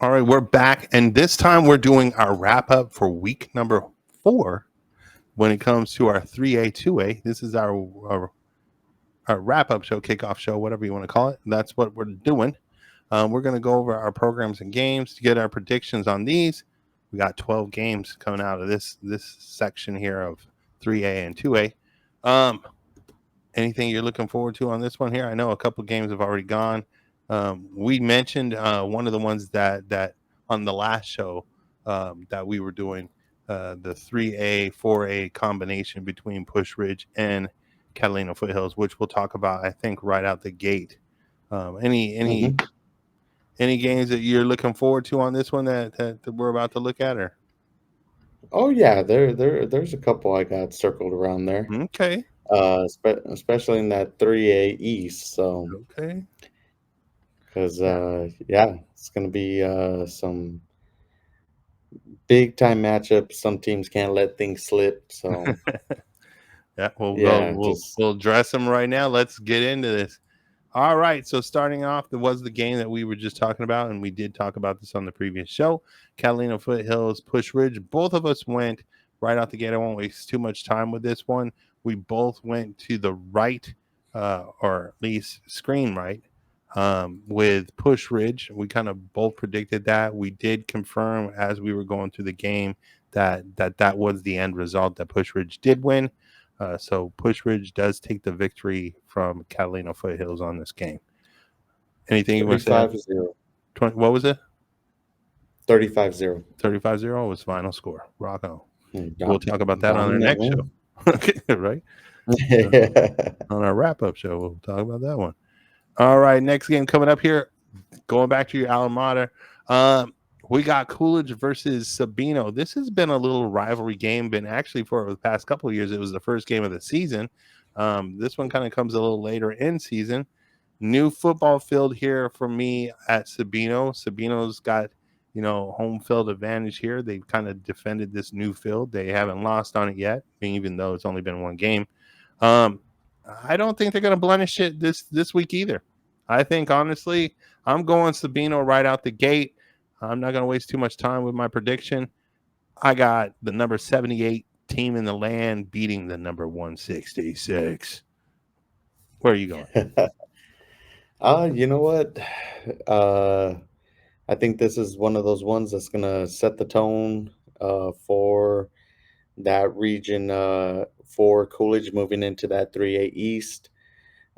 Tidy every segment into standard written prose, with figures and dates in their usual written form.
All right, we're back, and this time we're doing our wrap up for week number 4 when it comes to our 3A-2A. This is our wrap up show, kickoff show, whatever you want to call it. That's what we're doing. We're going to go over our programs and games to get our predictions on these. We got 12 games coming out of this section here of 3A and 2A. Anything you're looking forward to on this one here? I know a couple games have already gone. We mentioned one of the ones that on the last show that we were doing, the 3A, 4A combination between Push Ridge and Catalina Foothills, which we'll talk about, I think, right out the gate. Any games that you're looking forward to on this one that we're about to look at? Or Oh yeah, there's a couple I got circled around there. okay, Especially in that 3A East. So, okay, because yeah. yeah, it's gonna be some big time matchups. Some teams can't let things slip. So Yeah, we'll go. yeah, We'll just we'll address them right now. Let's get into this. All right. So starting off, there was the game that we were just talking about, and we did talk about this on the previous show. Catalina Foothills, Push Ridge. Both of us went right out the gate. I won't waste too much time with this one. We both went to the right, or at least screen right, with Push Ridge. We kind of both predicted that. We did confirm as we were going through the game that was the end result, that Push Ridge did win. So Push Ridge does take the victory from Catalina Foothills on this game. Anything you want to say? 35-0. 20, what was it? 35-0. 35-0 was final score. Rock on. We'll Dom- talk about that on our Dominant next show. win. Okay, right? On our wrap up show, we'll talk about that one. All right, next game coming up here. Going back to your alma mater. We got Coolidge versus Sabino. This has been a little rivalry game. Been actually for the past couple of years. It was the first game of the season. This one kind of comes a little later in season. New football field here for me at Sabino. Sabino's got, home field advantage here. They've kind of defended this new field. They haven't lost on it yet, even though it's only been one game. Um, I don't think they're going to blemish it this week either. I think, honestly, I'm going Sabino right out the gate. I'm not going to waste too much time with my prediction. I got the number 78 team in the land beating the number 166. Where are you going? You know what? Uh, I think this is one of those ones that's gonna set the tone for that region for Coolidge moving into that 3A East.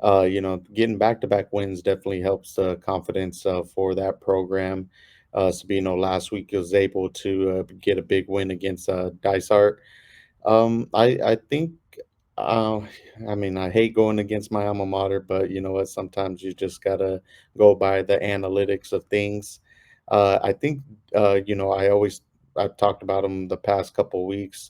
Getting back-to-back wins definitely helps the confidence for that program. Sabino last week was able to get a big win against Dysart. I think, uh, I mean, I hate going against my alma mater, but you know what? Sometimes you just gotta go by the analytics of things. I think, I've talked about them the past couple of weeks,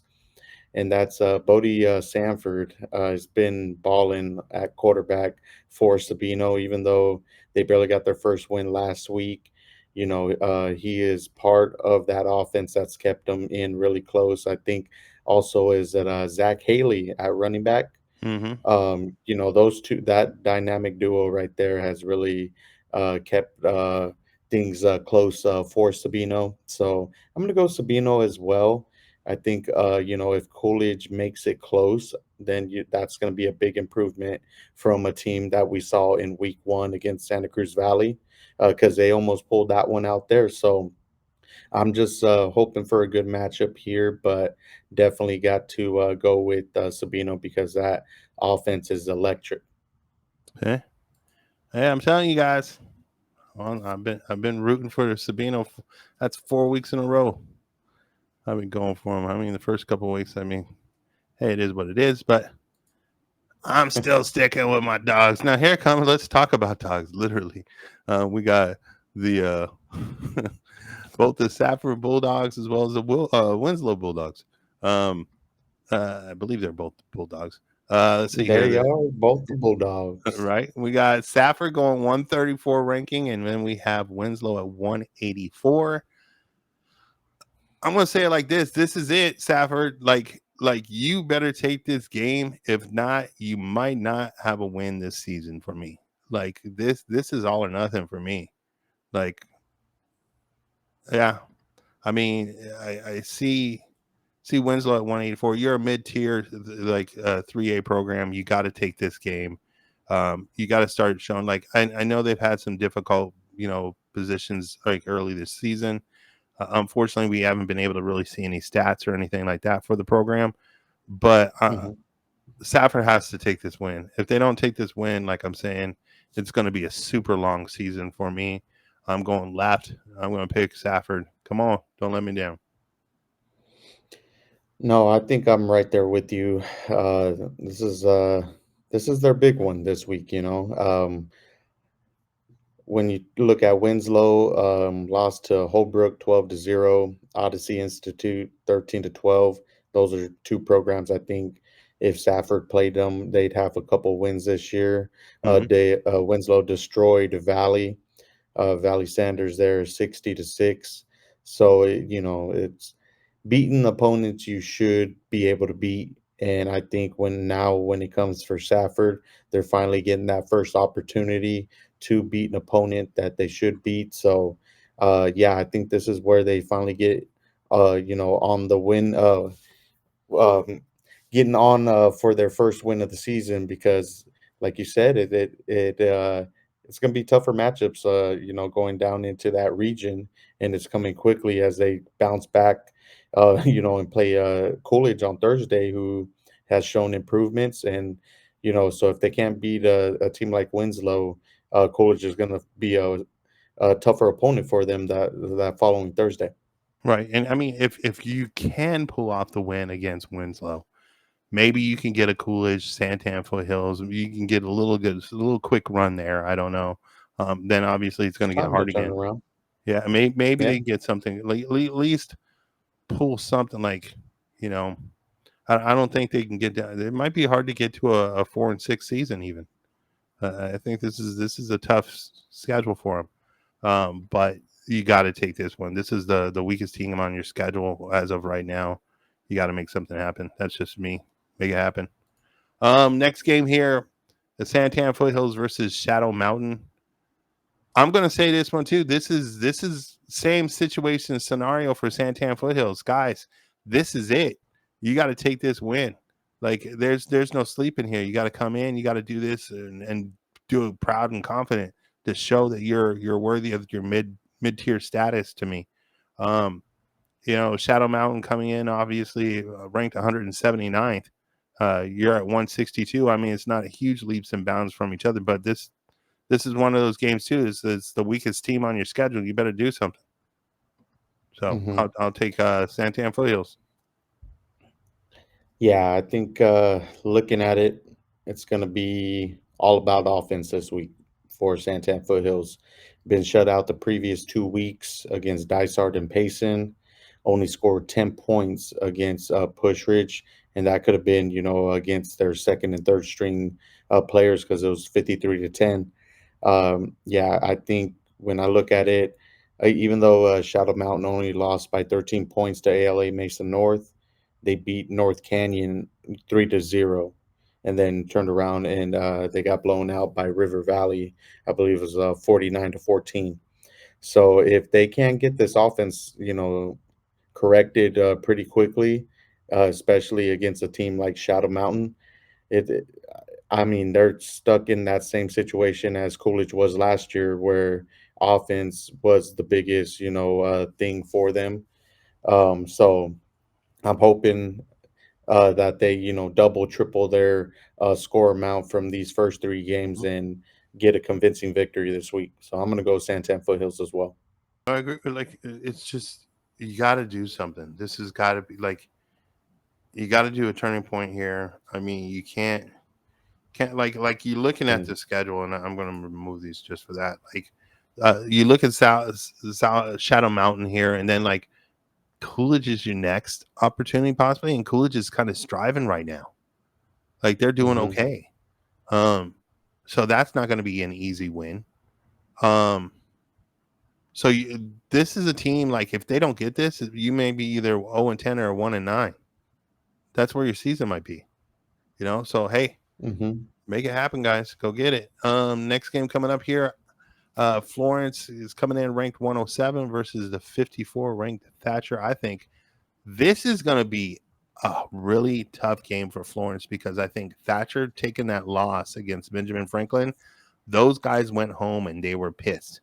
and that's Bodie Sanford has been balling at quarterback for Sabino, even though they barely got their first win last week. He is part of that offense that's kept them in really close. I think also is that Zach Haley at running back. Mm-hmm. Those two, that dynamic duo right there has really kept things close for Sabino. So I'm going to go Sabino as well. I think, if Coolidge makes it close, then that's going to be a big improvement from a team that we saw in week 1 against Santa Cruz Valley, because they almost pulled that one out there. So I'm just hoping for a good matchup here, but definitely got to go with Sabino because that offense is electric. Hey, I'm telling you guys, I've been rooting for Sabino. That's 4 weeks in a row. I've been going for him. I mean, the first couple of weeks, hey, it is what it is, but I'm still sticking with my dogs. Now here comes. Let's talk about dogs. Literally, we got the both the Safford Bulldogs as well as the Winslow Bulldogs. Um, I believe they're both Bulldogs. Let's see here. They are both the Bulldogs. Right, we got Safford going 134 ranking, and then we have Winslow at 184. I'm gonna say it like this: this is it, Safford. Like you better take this game. If not, you might not have a win this season for me. Like this is all or nothing for me. Like Yeah, I mean, I see Winslow at 184. You're a mid tier like 3A program. You got to take this game. You got to start showing. Like I know they've had some difficult positions like early this season. Unfortunately, we haven't been able to really see any stats or anything like that for the program. But Mhm. Safford has to take this win. If they don't take this win, like I'm saying, it's going to be a super long season for me. I'm going left. I'm going to pick Safford. Come on, don't let me down. No, I think I'm right there with you. This is this is their big one this week. When you look at Winslow, lost to Holbrook 12-0, Odyssey Institute 13-12. Those are two programs I think if Safford played them, they'd have a couple wins this year. Hmm. Winslow destroyed Valley Sanders there 60-6. So it's beating opponents you should be able to beat. And I think when it comes for Safford, they're finally getting that first opportunity to beat an opponent that they should beat. So yeah, I think this is where they finally get on the win um, getting on for their first win of the season because, like you said, it's going to be tougher matchups. Going down into that region, and it's coming quickly as they bounce back. And play Coolidge on Thursday, who has shown improvements, and so if they can't beat a team like Winslow, Coolidge is going to be a tougher opponent for them that following Thursday. Right, and I mean, if you can pull off the win against Winslow, maybe you can get a Coolidge, Santan Foothills. You can get a little quick run there. I don't know. Then obviously it's going to get Time to hard turn again. around. Yeah, maybe Yeah. they get something like at least pull something like you know. I don't think they can get down. It might be hard to get to a 4-6 season even. I think this is a tough schedule for them. But you got to take this one. This is the weakest team on your schedule as of right now. You got to make something happen. That's just me. Make it happen. Next game here, the Santan Foothills versus Shadow Mountain. I'm gonna say this one too. This is same situation scenario for Santan Foothills, guys. This is it. You got to take this win. Like there's no sleeping here. You got to come in. You got to do this and do it proud and confident to show that you're worthy of your mid tier status to me. Um, Shadow Mountain coming in obviously ranked 179th. You're at 162. I mean, it's not a huge leaps and bounds from each other, but this is one of those games too. It's the weakest team on your schedule. You better do something. So Hmm. I'll take Santan Foothills. Yeah, I think looking at it, it's going to be all about offense this week for Santan Foothills. Been shut out the previous 2 weeks against Dysart and Payson. Only scored 10 points against Push Ridge, and that could have been, against their second and third string players because it was 53-10. Yeah, I think when I look at it, even though Shadow Mountain only lost by 13 points to ALA Mesa North, they beat North Canyon 3-0, and then turned around and they got blown out by River Valley. I believe it was 49-14. So if they can't get this offense, corrected pretty quickly, especially against a team like Shadow Mountain, it I mean, they're stuck in that same situation as Coolidge was last year, where offense was the biggest, thing for them. So I'm hoping that they, double, triple their score amount from these first three games and get a convincing victory this week. So I'm going to go Santan Foothills as well. I agree. Like it's just you got to do something. This has got to be like you got to do a turning point here. I mean, you can't like you looking at Mm, the schedule, and I'm going to remove these just for that. Like you look at South Shadow Mountain here, and then like Coolidge is your next opportunity possibly, and Coolidge is kind of striving right now. Like they're doing mhm, okay. Um, so that's not going to be an easy win. Um, this is a team like if they don't get this, you may be either 0-10 or 1-9. That's where your season might be. So hey, mhm, make it happen, guys. Go get it. Next game coming up here. Florence is coming in ranked 107 versus the 54 ranked Thatcher. I think this is going to be a really tough game for Florence because I think Thatcher taking that loss against Benjamin Franklin, those guys went home and they were pissed.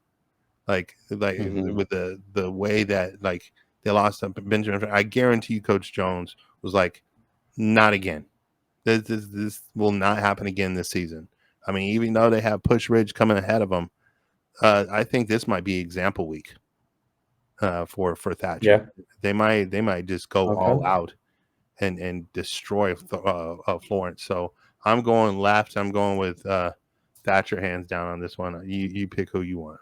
Like Hmm. with the way that like they lost to Benjamin. I guarantee you, Coach Jones was like, not again. This will not happen again this season. I mean, even though they have Push Ridge coming ahead of them, I think this might be example week for Thatcher. Yeah. They might just go all Okay. out and destroy Florence. So I'm going left. I'm going with Thatcher hands down on this one. You pick who you want.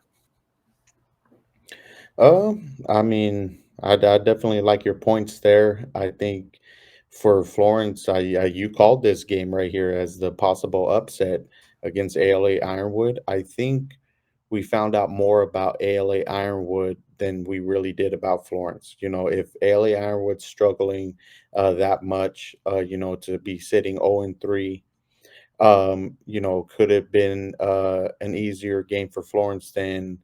I mean, I definitely like your points there. I think for Florence, you called this game right here as the possible upset against ALA Ironwood. I think we found out more about ALA Ironwood than we really did about Florence. You know, if ALA Ironwood's struggling that much, to be sitting 0-3, could have been an easier game for Florence than,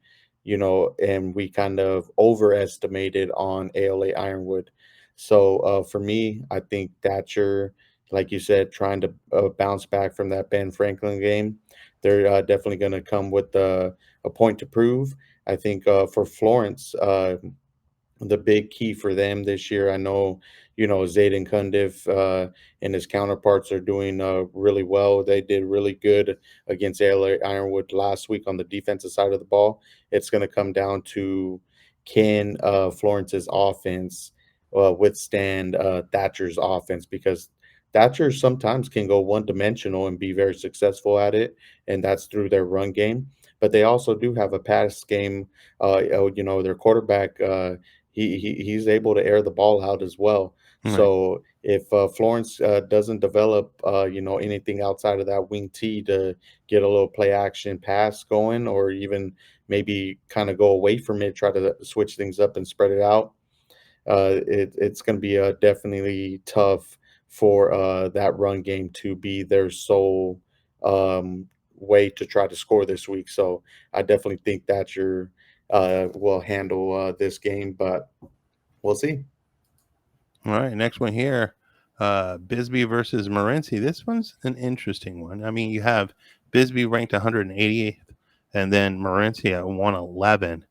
and we kind of overestimated on ALA Ironwood. So for me, I think Thatcher, like you said, trying to bounce back from that Ben Franklin game, they're definitely going to come with a point to prove. I think for Florence, the big key for them this year. I know, Zayden Cundiff and his counterparts are doing really well. They did really good against ALA Ironwood last week on the defensive side of the ball. It's going to come down to, can Florence's offense withstand Thatcher's offense, because Thatcher sometimes can go one dimensional and be very successful at it, and that's through their run game. But they also do have a pass game. Their quarterback. He's able to air the ball out as well. Right. So if Florence doesn't develop, anything outside of that wing T to get a little play action pass going, or even maybe kind of go away from it, try to switch things up and spread it out, it's going to be definitely tough for that run game to be their sole way to try to score this week. So I definitely think that your will handle this game, but we'll see. All right. Next one here. Bisbee versus Morenci. This one's an interesting one. I mean, you have Bisbee ranked 188th and then Morenci at 111.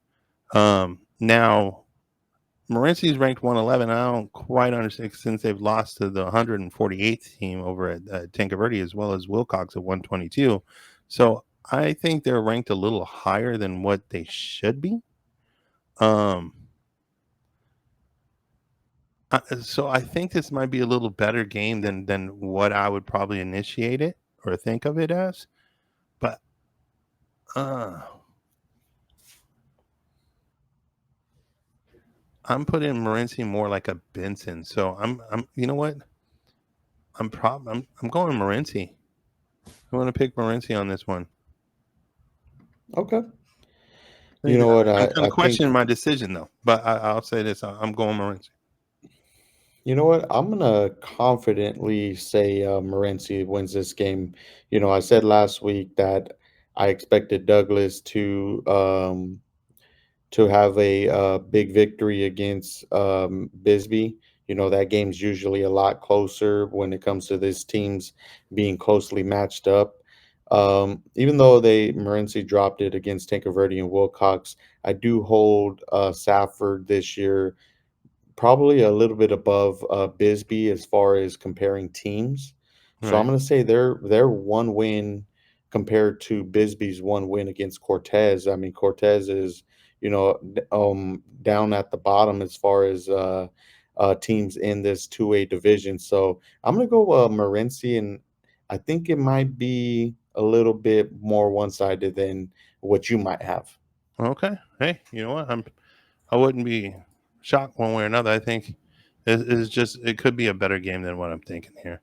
Now Morenci's ranked 111. I don't quite understand since they've lost to the 148th team over at Tankerverde as well as Wilcox at 122. So I think they're ranked a little higher than what they should be. Um, so I think this might be a little better game than what I would probably initiate it or think of it as. But uh, I'm putting Morenci more like a Benson. So I'm you know what? I'm going Morenci. I want to pick Morenci on this one. Okay. You know what? I'm kind I of questioning think, my decision though, but I'll say this: I'm going Morenci. I'm gonna confidently say Morenci wins this game. I said last week that I expected Douglas to have a big victory against Bisbee. That game's usually a lot closer when it comes to these teams being closely matched up. Even though Morenci dropped it against Tankerverde and Wilcox, I do hold Safford this year probably a little bit above Bisbee as far as comparing teams. So I'm Right. going to say their one win compared to Bisbee's one win against Cortez. I mean, Cortez is, down at the bottom as far as teams in this 2A division. So I'm going to go Morenci, and I think it might be a little bit more one-sided than what you might have. Okay. Hey, you know what? I wouldn't be shocked one way or another. I think it's just it could be a better game than what I'm thinking here.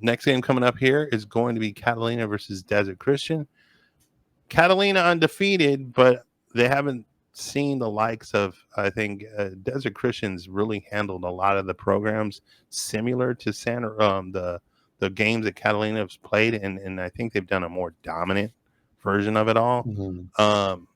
Next game coming up here is going to be Catalina versus Desert Christian. Catalina undefeated, but they haven't seen the likes of. I think Desert Christian's really handled a lot of the programs similar to the games that Catalina has played, and I think they've done a more dominant version of it all. Mhm. Um,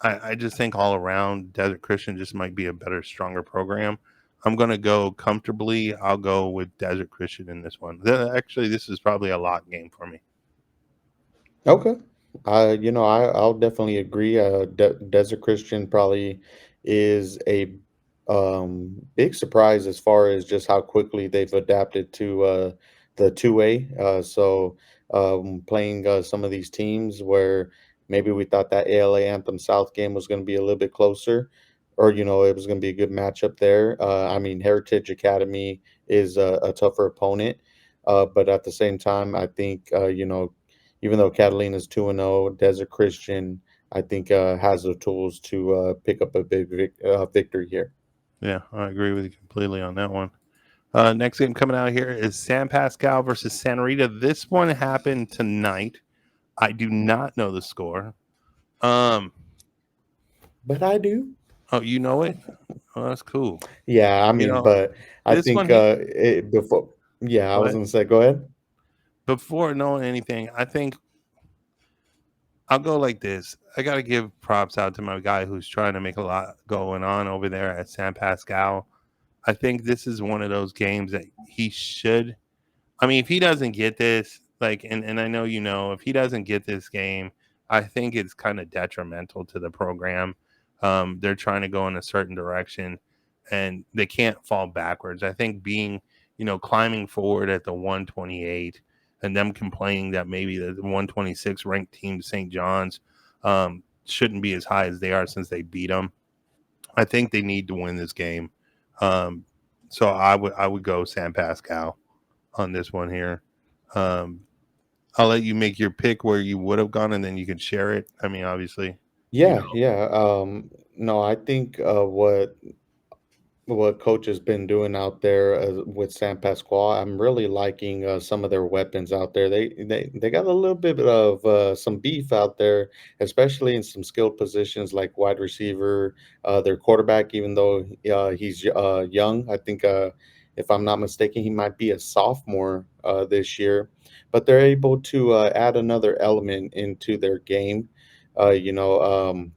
I just think all around Desert Christian just might be a better, stronger program. I'm going to go comfortably. I'll go with Desert Christian in this one. Actually, this is probably a lock game for me. Okay. I'll definitely agree. Desert Christian probably is a big surprise as far as just how quickly they've adapted to the 2A. Playing some of these teams where maybe we thought that ALA Anthem South game was going to be a little bit closer, or it was going to be a good matchup there. I mean, Heritage Academy is a tougher opponent, but at the same time, I think even though Catalina's 2-0, Desert Christian, I think, has the tools to pick up a big victory here. Yeah, I agree with you completely on that one. Next game coming out here is San Pascal versus Santa Rita. This one happened tonight. I do not know the score. Um, But I do. oh, you know it? Oh, that's cool. Yeah, I You mean, know, but I this think one here. before. Yeah, I Go was ahead. gonna say, go ahead. Before knowing anything, I think I'll go like this. I got to give props out to my guy who's trying to make a lot going on over there at San Pascal. I think this is one of those games that he should. I mean, if he doesn't get this, like, and I know if he doesn't get this game, I think it's kind of detrimental to the program. They're trying to go in a certain direction, and they can't fall backwards. I think climbing forward at the 128 and them complaining that maybe the 126 ranked team, St. John's, shouldn't be as high as they are since they beat them. I think they need to win this game. Um, so I would go San Pascal on this one here. Um, I'll let you make your pick where you would have gone, and then you can share it. I mean, obviously, you Yeah, yeah. No, I think what coach has been doing out there with San Pasqual. I'm really liking some of their weapons out there. They got a little bit of some beef out there, especially in some skilled positions like wide receiver. Their quarterback, even though he's young, I think if I'm not mistaken, he might be a sophomore this year. But they're able to add another element into their game. Uh, you know.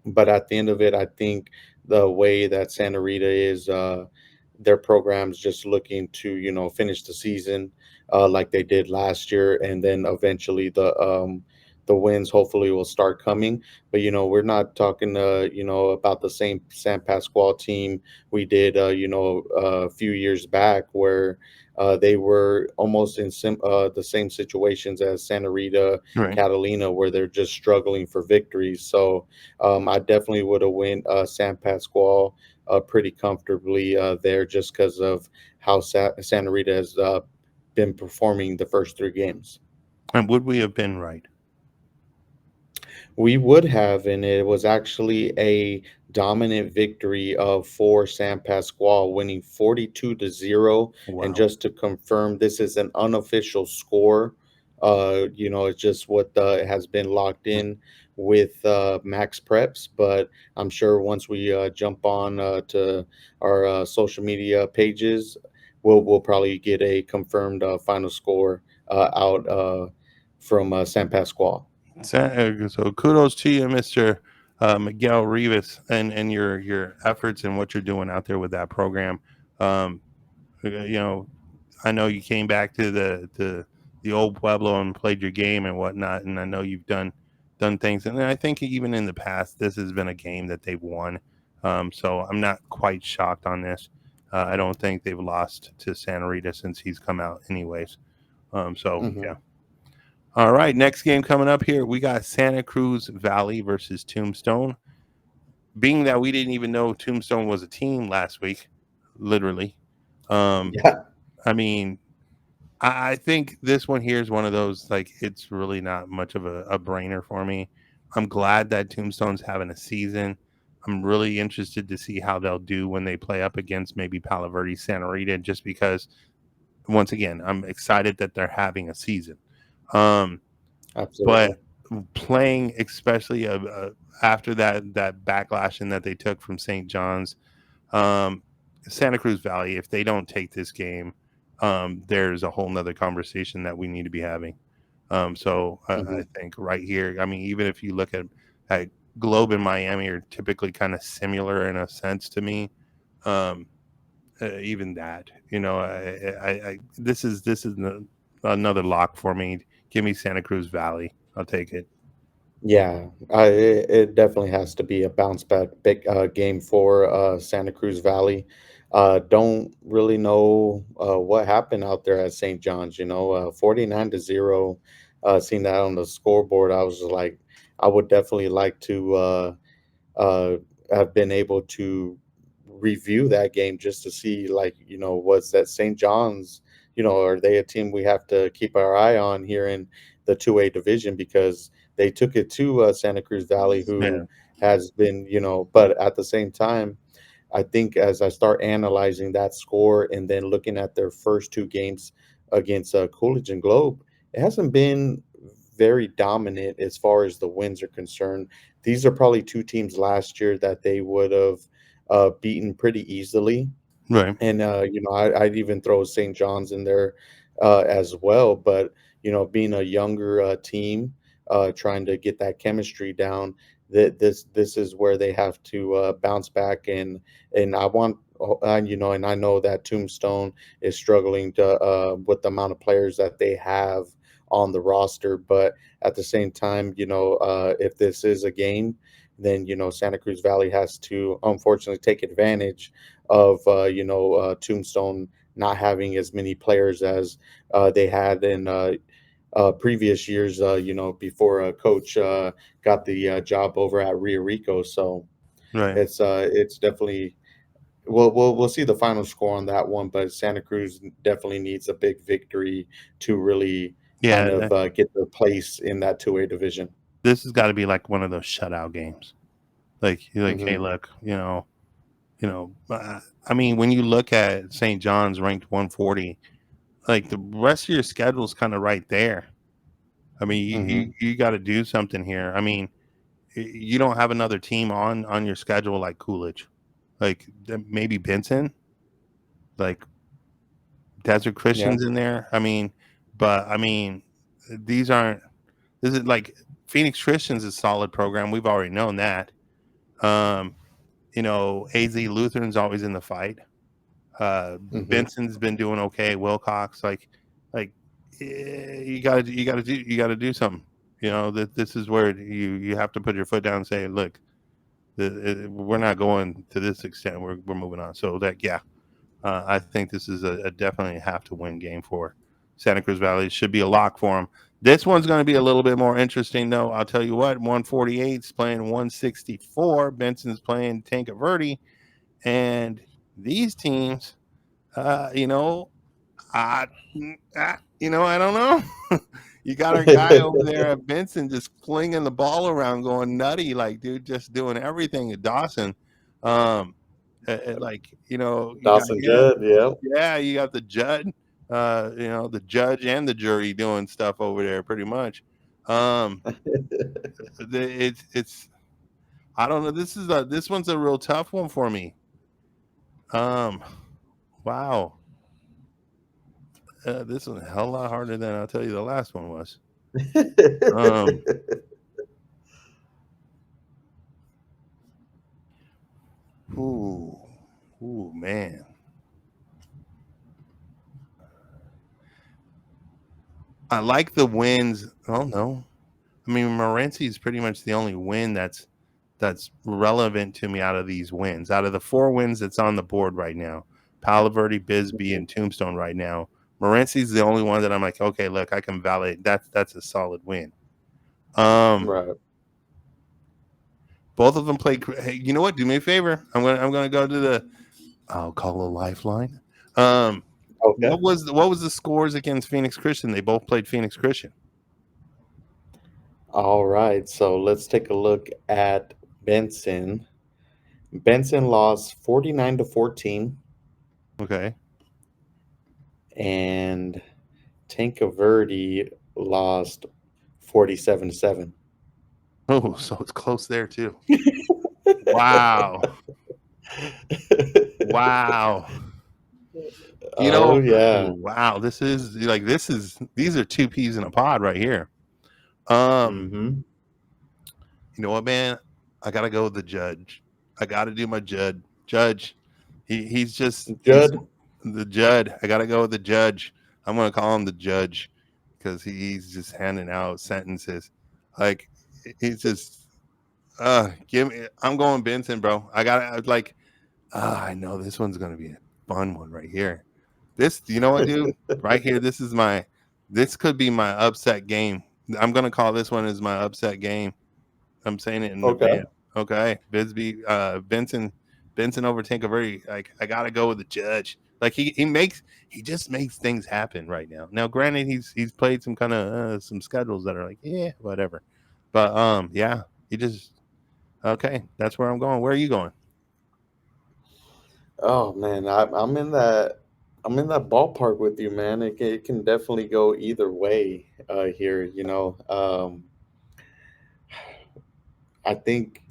But at the end of it, I think the way that Santa Rita is, their program's just looking to, finish the season like they did last year, and then eventually the wins hopefully will start coming. But we're not talking, about the same San Pasqual team we did, a few years back where. They were almost in the same situations as Santa Rita, right. Catalina, where they're just struggling for victories. So, I definitely would have went San Pasqual pretty comfortably there just because of how Santa Rita has been performing the first three games. And would we have been right? We would have, and it was actually a dominant victory for San Pasqual, winning 42-0. And Wow. just to confirm, this is an unofficial score. It's just what has been locked in with Max Preps. But I'm sure once we jump on to our social media pages, we'll probably get a confirmed final score out from San Pasqual. So kudos to you, Mister Miguel Rivas, and your efforts and what you're doing out there with that program. Um, you know, I know you came back to the old Pueblo and played your game and whatnot, and I know you've done things, and I think even in the past this has been a game that they've won. So I'm not quite shocked on this. I don't think they've lost to Santa Rita since he's come out, anyways. So Hmm. yeah. All right, next game coming up here, we got Santa Cruz Valley versus Tombstone. Being that we didn't even know Tombstone was a team last week, literally. Um, Yeah, I mean, I think this one here is one of those, like, it's really not much of a brainer for me. I'm glad that Tombstone's having a season. I'm really interested to see how they'll do when they play up against maybe Palo Verde, Santa Rita, just because, once again, I'm excited that they're having a season. Um, but absolutely. playing, especially after that backlash and that they took from St. John's, um, Santa Cruz Valley, if they don't take this game, there's a whole nother conversation that we need to be having. So I Mhm. think right here, I mean, even if you look at Globe and Miami are typically kind of similar in a sense to me. Um, Even that, this is another lock for me. Give me Santa Cruz Valley. I'll take it. Yeah, it definitely has to be a bounce back big game for Santa Cruz Valley. Don't really know what happened out there at St. John's. 49-0. Seeing that on the scoreboard, I was just like, I would definitely like to uh, have been able to review that game just to see, like, was that St. John's, are they a team we have to keep our eye on here in the 2A division because they took it to Santa Cruz Valley, Yeah, who has been, but at the same time, I think as I start analyzing that score and then looking at their first two games against Coolidge and Globe, it hasn't been very dominant as far as the wins are concerned. These are probably two teams last year that they would have beaten pretty easily. right, And I'd even throw St. John's in there as well. But being a younger team, trying to get that chemistry down, that this is where they have to bounce back. And I want, and I know that Tombstone is struggling to with the amount of players that they have on the roster. But at the same time, if this is a game, then Santa Cruz Valley has to unfortunately take advantage of Tombstone not having as many players as they had in previous years. Before Coach got the job over at Rio Rico. So right. it's definitely. We'll see the final score on that one, but Santa Cruz definitely needs a big victory to really kind Yeah, of get their place in that 2A division. this has got to be like one of those shutout games. Like you're like, hey, Hmm. look, I mean, when you look at St. John's ranked 140, like the rest of your schedule is kind of right there. I mean, Hmm. you got to do something here. I mean, you don't have another team on your schedule like Coolidge, like maybe Benson, like Desert Yeah. Christians in there. I mean, but I mean, these aren't. This is like Phoenix Christians is a solid program. We've already known that. Um, AZ Lutheran's always in the fight. Hmm. Benson's been doing okay. Wilcox, like you got to do something. That this is where you have to put your foot down and say, look, we're not going to this extent. We're moving on. So that yeah, I think this is a definitely have to win game for Santa Cruz Valley. It should be a lock for them. This one's going to be a little bit more interesting, though. I'll tell you what, 148 is playing 164. Benson's playing Tanca Verde. And these teams, uh, you know, I, I don't know. You got our guy over there at Benson just flinging the ball around, going nutty, like dude, just doing everything at Dawson. Um, like you got Dawson him. Judd, yeah. Yeah, you got the judge, the judge and the jury doing stuff over there, pretty much. Um, it's I don't know. This one's a real tough one for me. Um, wow, this one's a hell of a lot harder than I'll tell you the last one was. Um, ooh, ooh, man. I like the wins. Oh no, I mean Morenci is pretty much the only win that's relevant to me out of these wins. Out of the four wins that's on the board right now, Palo Verde, Bisbee, and Tombstone right now, Morenci's the only one that I'm like, okay, look, I can validate that's a solid win. Um, Right. both of them played. Hey, you know what? Do me a favor. I'm gonna go to the. I'll call a lifeline. Um, Okay. what was the scores against Phoenix Christian? They both played Phoenix Christian. All right. So let's take a look at Benson. Benson lost 49-14, Okay. and Tanca Verde lost 47-7. Oh, so it's close there too. Wow. Wow. You know, Oh yeah. wow, these are two peas in a pod right here. Um, Mm-hmm. you know what, man? I gotta go with the judge. I gotta do my judge. He's Judd. the judge. I gotta go with the judge. I'm gonna call him the judge because he's just handing out sentences. Like he's just give me I'm going Benson, bro. I gotta like I know this one's gonna be a fun one right here. This you know what, dude? Right here, this could be my upset game. I'm gonna call this one as my upset game. I'm saying it in Okay. advance. Okay, Bisbee, Benson over Tankerverde. Like I gotta go with the judge. Like he just makes things happen right now. Now, granted, he's played some kind of some schedules that are like yeah whatever, but yeah, he just okay. That's where I'm going. Where are you going? Oh man, I'm in that. I'm in that ballpark with you, man. It can definitely go either way here. I think,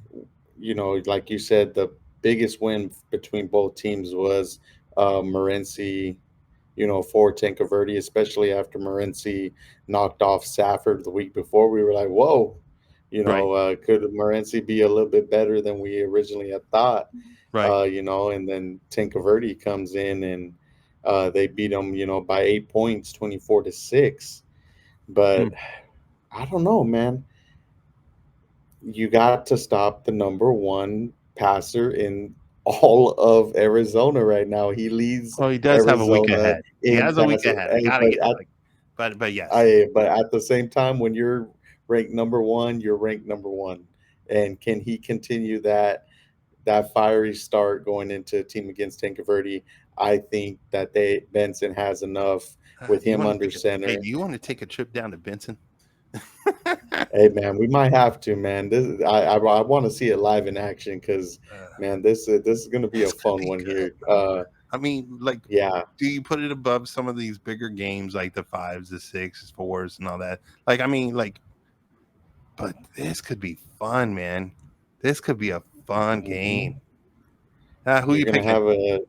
like you said, the biggest win between both teams was Morency, for Tankerverde, especially after Morency knocked off Safford the week before. We were like, whoa, Right, could Morency be a little bit better than we originally had thought? right. And then Tankerverde comes in and they beat him, by 8 points, 24-6. But Hmm. I don't know, man. You got to stop the number one passer in all of Arizona right now. He leads Oh, he does have a week Arizona ahead. He in has a week passer. ahead. I Hey, gotta but get at like, but yes, but at the same time, when you're ranked number one, you're ranked number one. And can he continue that fiery start going into a team against Tankerverde? I think that they Benson has enough with do you him want to under take a hey? center. Do you want to take a trip down to Benson? Hey man, we might have to, man. I want to see it live in action because, Uh, man, this is gonna be a This could fun be one good, here. bro. I mean, like, Yeah. do you put it above some of these bigger games like the fives, the sixes, fours, and all that? Like, I mean, like, but this could be fun, man. This could be a fun game. Mhm. Who You're you gonna picking? have a.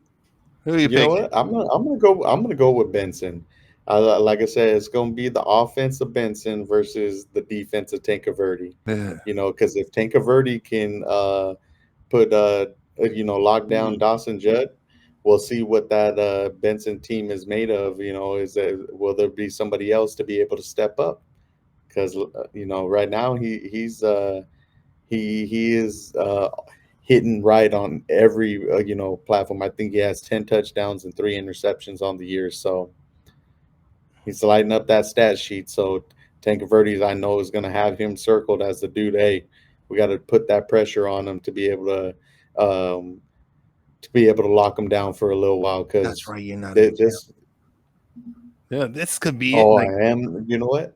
Who you You know picking? what? I'm gonna go with Benson. Like I said, it's gonna be the offense of Benson versus the defense of Tankerverde. Ugh. Because if Tankerverde can put lock down Dawson Judd, we'll see what that Benson team is made of. Will there be somebody else to be able to step up? Because right now he is hitting right on every platform. I think he has 10 touchdowns and 3 interceptions on the year, so he's lighting up that stat sheet. So Tankerverde, I know, is going to have him circled as the dude. Hey, we got to put that pressure on him um, to be able to lock him down for a little while That's because right. You're not in jail. this. Yeah, this could be it. Oh, Like, I am. You know what?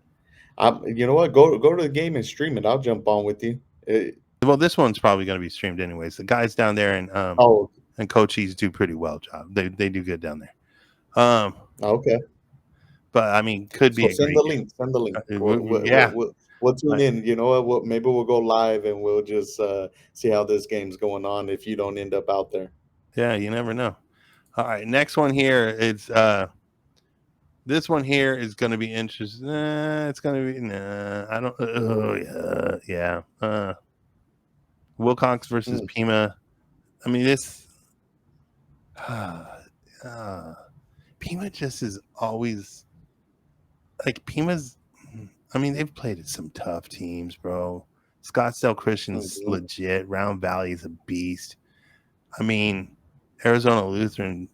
You know what? Go to the game and stream it. I'll jump on with you. well, this one's probably going to be streamed anyways. The guys down there Oh, and Cochise do pretty well job. They do good down there. Um, okay. but I mean, could be So a great game. send the link. Yeah, We'll tune I- in. You know what? Maybe we'll go live and we'll just see how this game's going on if you don't end up out there. yeah. You never know. All right, next one here is this one here is going to be interesting. It's going to be nah. I don't. Oh yeah, yeah. Wilcox versus Mm, Pima. I mean this. Uh, Pima just is always like Pima's. I mean they've played some tough teams, bro. Scottsdale Christian's mhm. legit. Round Valley is a beast. I mean, Arizona Lutheran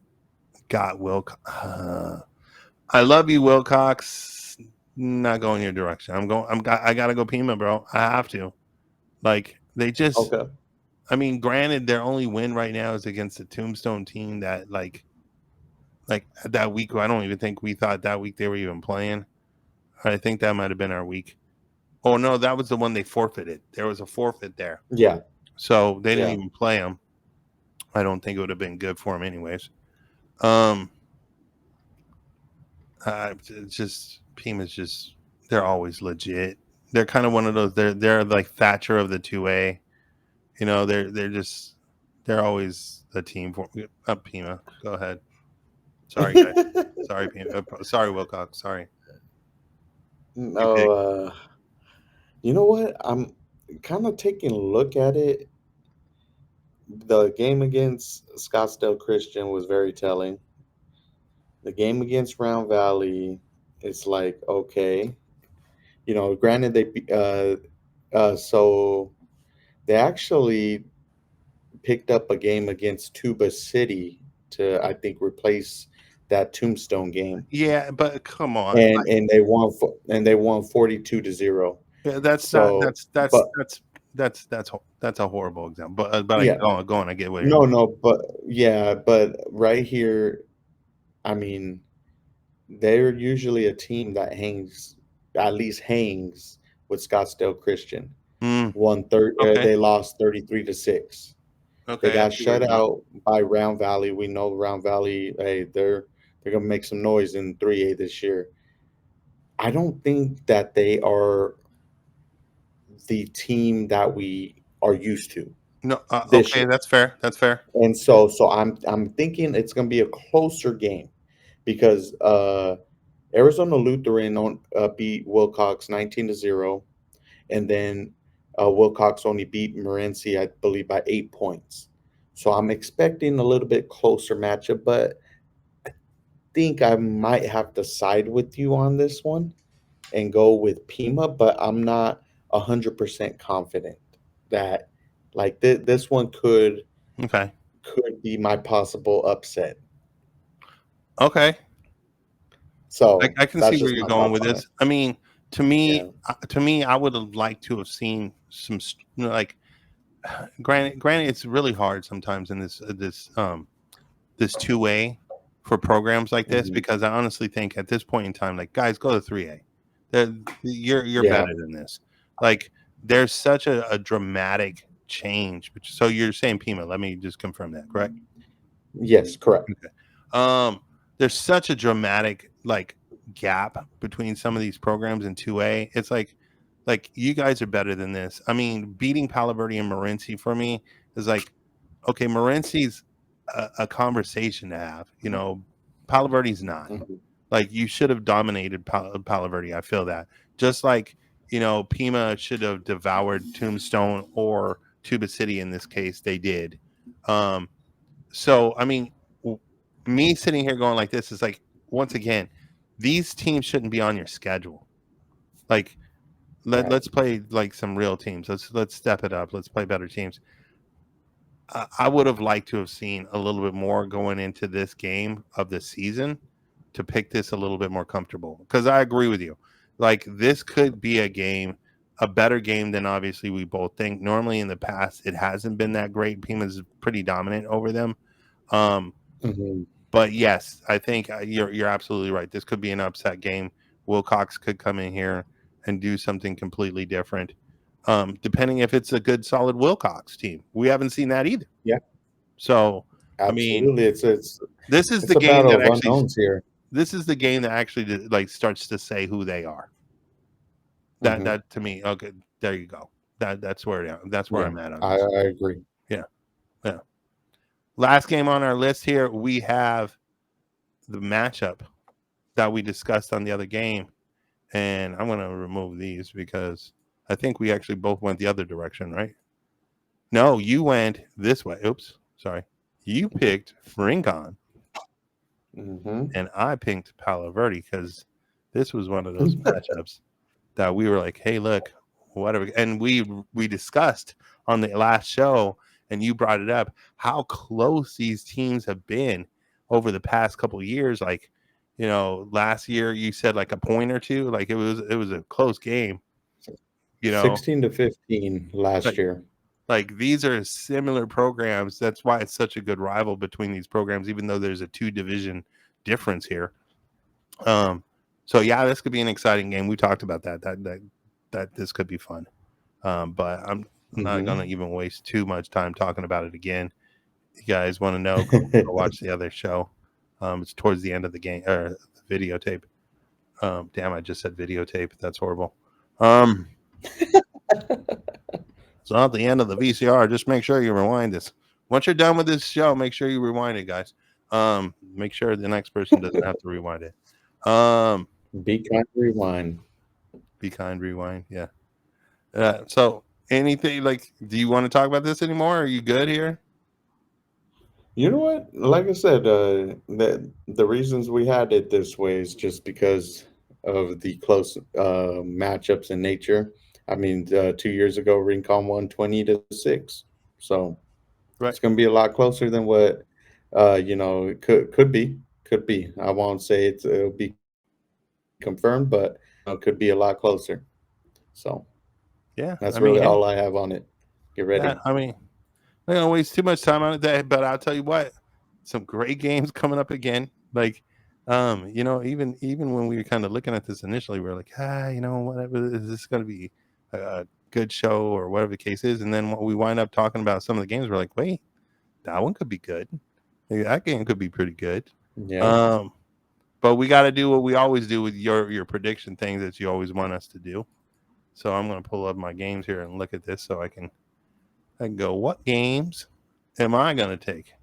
got Wilcox. I love you, Wilcox. Not going your direction. I gotta go Pima, bro. I have to. Like they just. Okay. I mean, granted, their only win right now is against the Tombstone team that like that week. I don't even think we thought that week they were even playing. I think that might have been our week. Oh no, that was the one they forfeited. There was a forfeit there, Yeah. so they didn't Yeah. even play them. I don't think it would have been good for them anyways. Um, it's just Pima's just they're always legit. They're kind of one of those. They're like Thatcher of the 2A. You know, they're just they're always the team for Pima. Go ahead. Sorry, guys. Sorry, sorry, Wilcox. Sorry. You No, pick. you know what? I'm kind of taking a look at it. The game against Scottsdale Christian was very telling. The game against Round Valley, it's like, okay, granted so they actually picked up a game against Tuba City to, I think, replace that Tombstone game, Yeah, but come on. and they won 42-0. Yeah, that's that. So, That's that's but that's that's a horrible example. But I yeah, go on. I get what you're. no, but yeah, but right here, I mean, they're usually a team that at least hangs with Scottsdale Christian. Mm, okay. They lost 33-6. They Okay. I got see where shut you're going. out by Round Valley. We know Round Valley, hey, they're gonna make some noise in 3A this year. I don't think that they are the team that we are used to No. this Okay. year. That's fair. That's fair. And so I'm thinking it's gonna be a closer game because Arizona Lutheran beat Wilcox 19-0, and then Wilcox only beat Morenci, I believe, by 8 points. So I'm expecting a little bit closer matchup, but think I might have to side with you on this one and go with Pima, but I'm not 100% confident that like this one Okay. could be my possible upset. Okay. So I can that's see where just you're my going thoughts with on it. this. I mean, Yeah. to me, I would have liked to have seen some like. Granted, it's really hard sometimes in this 2A for programs like this Hmm. because I honestly think at this point in time, like guys, go to 3A. You're Yeah. better than this. Like there's such a dramatic change. So you're saying Pima? Let me just confirm that, correct? Yes, correct. Okay. There's such a dramatic like gap between some of these programs in 2A. It's like you guys are better than this. I mean, beating Palo Verde and Morenci for me is like, okay, Morenci's a conversation to have. Palo Verde's not. Hmm. Like you should have dominated Palo Verde. I feel that. Just like Pima should have devoured Tombstone or Tuba City in this case. They did. Um, so I mean, me sitting here going like this is like once again, these teams shouldn't be on your schedule. Like Right. let's play like some real teams. Let's step it up. Let's play better teams. I would have liked to have seen a little bit more going into this game of the season to pick this a little bit more comfortable. Because I agree with you. Like this could be a better game than obviously we both think. Normally in the past, it hasn't been that great. Pima's pretty dominant over them. Um, Hmm. but yes, I think you're absolutely right. This could be an upset game. Wilcox could come in here and do something completely different. Depending if it's a good, solid Wilcox team, we haven't seen that either. Yeah, So, I mean, absolutely. this is the It's a game battle that of actually unknowns here. like starts to say who they are. Hmm. That to me, okay, there you go. That's where Yeah, I'm at on this. I agree. Yeah, yeah. Last game on our list here, we have the matchup that we discussed on the other game. And I'm going to remove these because I think we actually both went the other direction, right? No, you went this way. Oops, sorry. You picked Rincon, Hmm. and I picked Palo Verde because this was one of those matchups that we were like, "Hey, look, whatever." And we discussed on the last show, and you brought it up how close these teams have been over the past couple of years. Like, last year you said like a point or two. Like it was a close game. You know, 16-15 last like year. like these are similar programs. That's why it's such a good rival between these programs, even though there's a 2 division difference here. Um, so yeah, this could be an exciting game. We talked about that this could be fun. But I'm not Hmm. gonna even waste too much time talking about it again. You guys want to know? Go watch the other show. It's towards the end of the game or the videotape. Damn, I just said videotape. That's horrible. Um, it's not the end of the VCR. Just make sure you rewind this. Once you're done with this show, make sure you rewind it, guys. Make sure the next person doesn't have to rewind it. Um, Be kind, rewind. be kind, rewind. Yeah. So anything like, do you want to talk about this anymore? Are you good here? You know what? Like I said, the reasons we had it this way is just because of the close matchups in nature. I mean, 2 years ago, Rincon won 20-6, so Right. it's going to be a lot closer than what it could be. I won't say it'll be confirmed, but it could be a lot closer. So Yeah. that's I really mean, hey, all I have on it. Get yeah. ready. I mean, I don't waste too much time on it, but I'll tell you what, some great games coming up again. Like, even when we were kind of looking at this initially, we are like, whatever, is this going to be a good show or whatever the case is? And then when we wind up talking about some of the games, we're like, wait, that one could be good. Like, that game could be pretty good. Yeah. Um, but we got to do what we always do with your prediction things that you always want us to do. So I'm going to pull up my games here and look at this so I can go, what games am I going to take?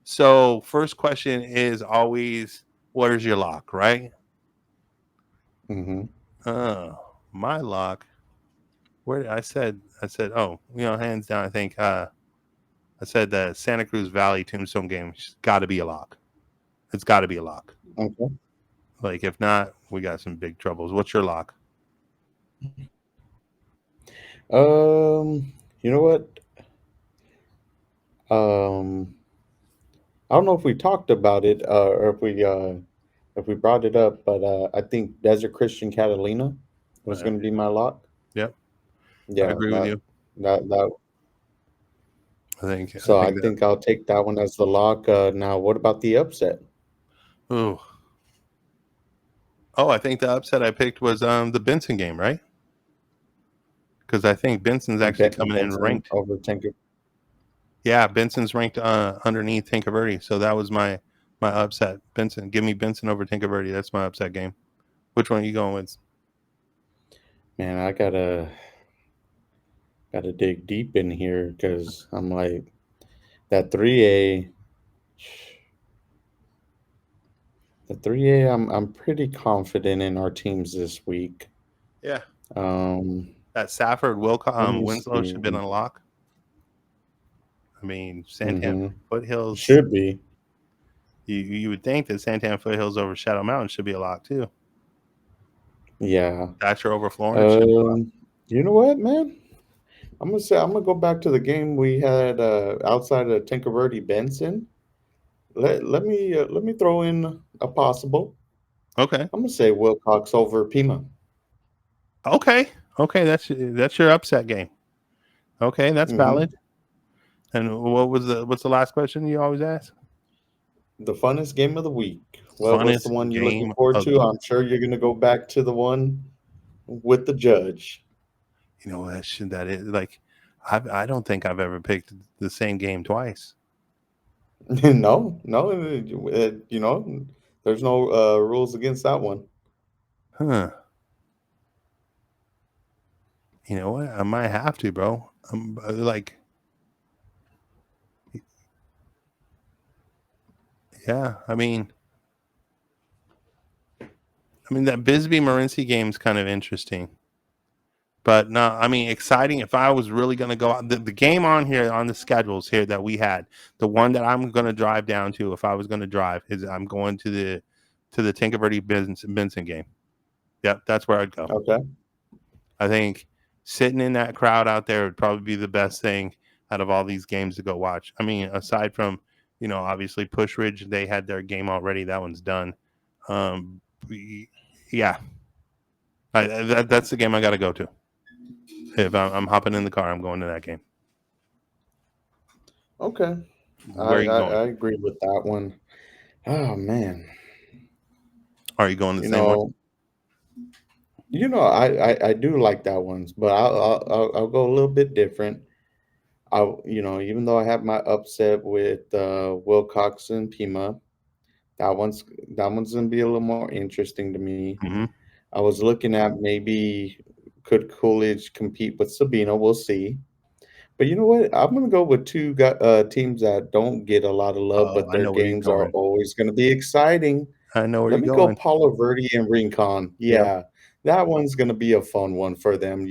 So, first question is always, what is your lock, right? Hmm. Uh, my lock, where I said, oh, hands down, I think I said the Santa Cruz Valley Tombstone game got to be a lock. It's got to be a lock. Okay. Like, if not, we got some big troubles. What's your lock? You know what? Um, I don't know if we talked about it or if we brought it up, but I think Desert Christian Catalina was Uh, going to be my lock. yep, I Yeah, agree with you. that. I So I think that. think I'll take that one as the lock. Now, what about the upset? Ooh, oh, I think the upset I picked was the Benson game, right? Because I think Benson's actually coming in Benson ranked. over Tinker. Yeah, Benson's ranked underneath Tinkerverdi, so that was my upset. Benson, give me Benson over Tinkerverdi. That's my upset game. Which one are you going with? Man, I gotta dig deep in here because I'm like that 3A. The 3A, I'm pretty confident in our teams this week. Yeah, Um, that Safford Let me Winslow should have been see. on lock. I mean, Santan Mm-hmm. Foothills. Should be. You would think that Santan Foothills over Shadow Mountain should be a lock too. Yeah. Thatcher over Florence should be a lock. Um, you know what, man? I'm gonna go back to the game we had outside of Tinkerverdi Benson. Let me throw in a possible. Okay, I'm gonna say Wilcox over Pima. okay, okay. That's your upset game. Okay, that's Hmm. valid. And what's the last question you always ask? The funnest game of the week. What's the Funnest one you're looking game forward of to? the I'm sure you're gonna go back to the one with the judge. that is like, I don't think I've ever picked the same game twice. No, no, there's no rules against that one. Huh. You know what? I might have to, bro. Like, yeah. I mean that Bisbee Morency game's kind of interesting, but no, I mean exciting. If I was really gonna go out, the game on here on the schedules here that we had, the one that I'm gonna drive down to if I was gonna drive is I'm going to the Tinkerverdi Benson game. Yep, that's where I'd go. Okay. I think sitting in that crowd out there would probably be the best thing out of all these games to go watch. I mean, aside from, obviously Push Ridge, they had their game already. That one's done. Um, yeah, that's the game I got to go to. If I'm hopping in the car, I'm going to that game. Okay. Where are you going? I agree with that one. Oh man. Are you going the You same way? know, I do like that ones, but I'll go a little bit different. Even though I have my upset with Wilcox and Pima, that one's that one's gonna be a little more interesting to me. Hmm. I was looking at maybe could Coolidge compete with Sabino? We'll see. But you know what? I'm gonna go with teams that don't get a lot of love, Oh, but I their know where you're games are going. always gonna be exciting. I know where Let you're me go going. Palo Verde and Rincon. Yep. Yeah, that one's gonna be a fun one for them.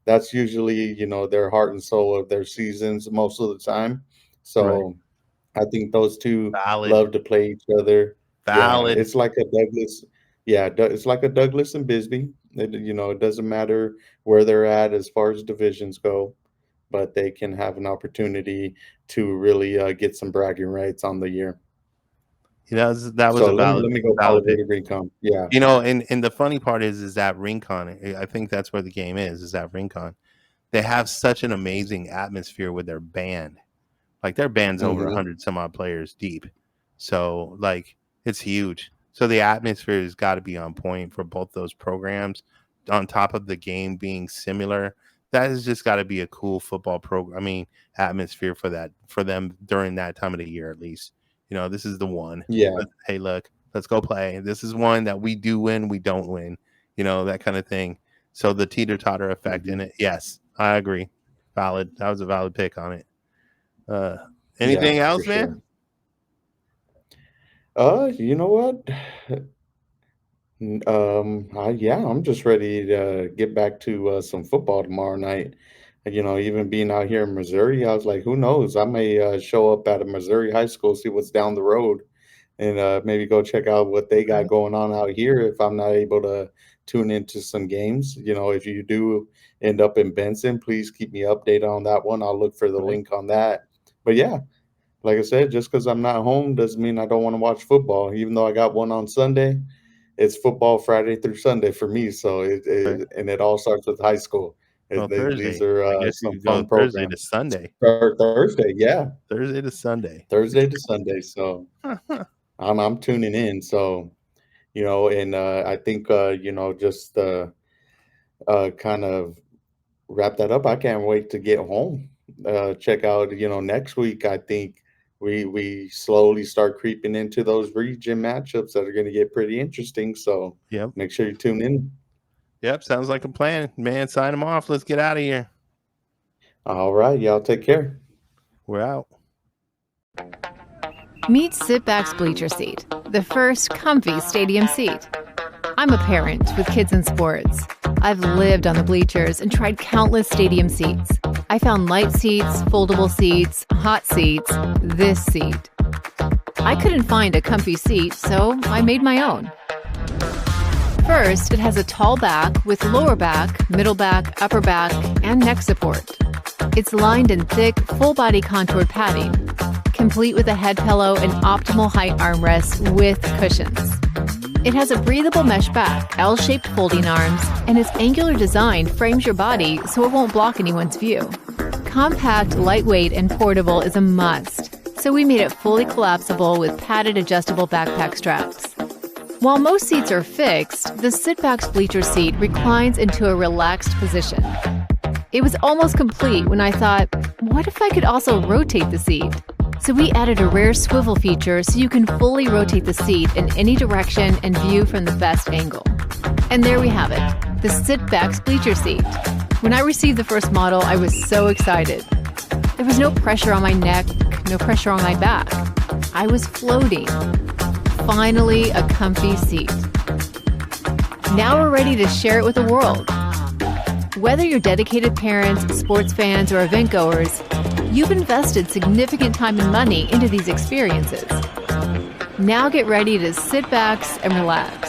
That's usually, their heart and soul of their seasons most of the time. Right. So I think those 2 Valid. love to play each other. Yeah, Valid. it's like a Douglas and Bisbee. It doesn't matter where they're at as far as divisions go, but they can have an opportunity to really, get some bragging rights on the year. That was So a let me go Palo valid pick. Verde Rincon. Yeah. And the funny part is that Rincon, I think that's where the game is that Rincon. They have such an amazing atmosphere with their band. Like their band's over Mhm. 100 some odd players deep. So like it's huge. So the atmosphere has got to be on point for both those programs. On top of the game being similar, that has just got to be a cool football program. I mean, atmosphere for them during that time of the year at least. This is the one. Yeah. Hey, look, let's go play. This is one that we do win, we don't win. That kind of thing. So the teeter totter effect in Mhm. it. Yes, I agree. Valid. That was a valid pick on it. Uh, Yeah, Anything for else, man? sure. You know what? Yeah, I'm just ready to get back to some football tomorrow night. And, even being out here in Missouri, I was like, who knows? I may show up at a Missouri high school, see what's down the road, and maybe go check out what they got going on out here if I'm not able to tune into some games. If you do end up in Benson, please keep me updated on that one. I'll look for the Right. link on that. But yeah, like I said, just because I'm not home doesn't mean I don't want to watch football. Even though I got one on Sunday, it's football Friday through Sunday for me. So Right. it all starts with high school. Well, These Thursday. are I guess you some could go fun Thursday to programs. Sunday. Thursday, yeah, Thursday to Sunday. Thursday to Sunday. So I'm tuning in. So and I think just kind of wrap that up. I can't wait to get home. Check out, next week. I think we slowly start creeping into those region matchups that are going to get pretty interesting. So Yep. make sure you tune in. Yep. Sounds like a plan. Man, sign them off. Let's get out of here. All right, y'all take care. We're out. Meet Sitback's Bleacher Seat, the first comfy stadium seat. I'm a parent with kids in sports. I've lived on the bleachers and tried countless stadium seats. I found light seats, foldable seats, hot seats, this seat. I couldn't find a comfy seat, so I made my own. First, it has a tall back with lower back, middle back, upper back, and neck support. It's lined in thick, full-body contoured padding, complete with a head pillow and optimal height armrests with cushions. It has a breathable mesh back, L-shaped folding arms, and its angular design frames your body so it won't block anyone's view. Compact, lightweight, and portable is a must, so we made it fully collapsible with padded adjustable backpack straps. While most seats are fixed, the Sitback's Bleacher Seat reclines into a relaxed position. It was almost complete when I thought, what if I could also rotate the seat? So we added a rear swivel feature so you can fully rotate the seat in any direction and view from the best angle. And there we have it, the Sitback's Bleacher Seat. When I received the first model, I was so excited. There was no pressure on my neck, no pressure on my back. I was floating. Finally, a comfy seat. Now we're ready to share it with the world. Whether you're dedicated parents, sports fans, or event goers, you've invested significant time and money into these experiences. Now get ready to sit back and relax.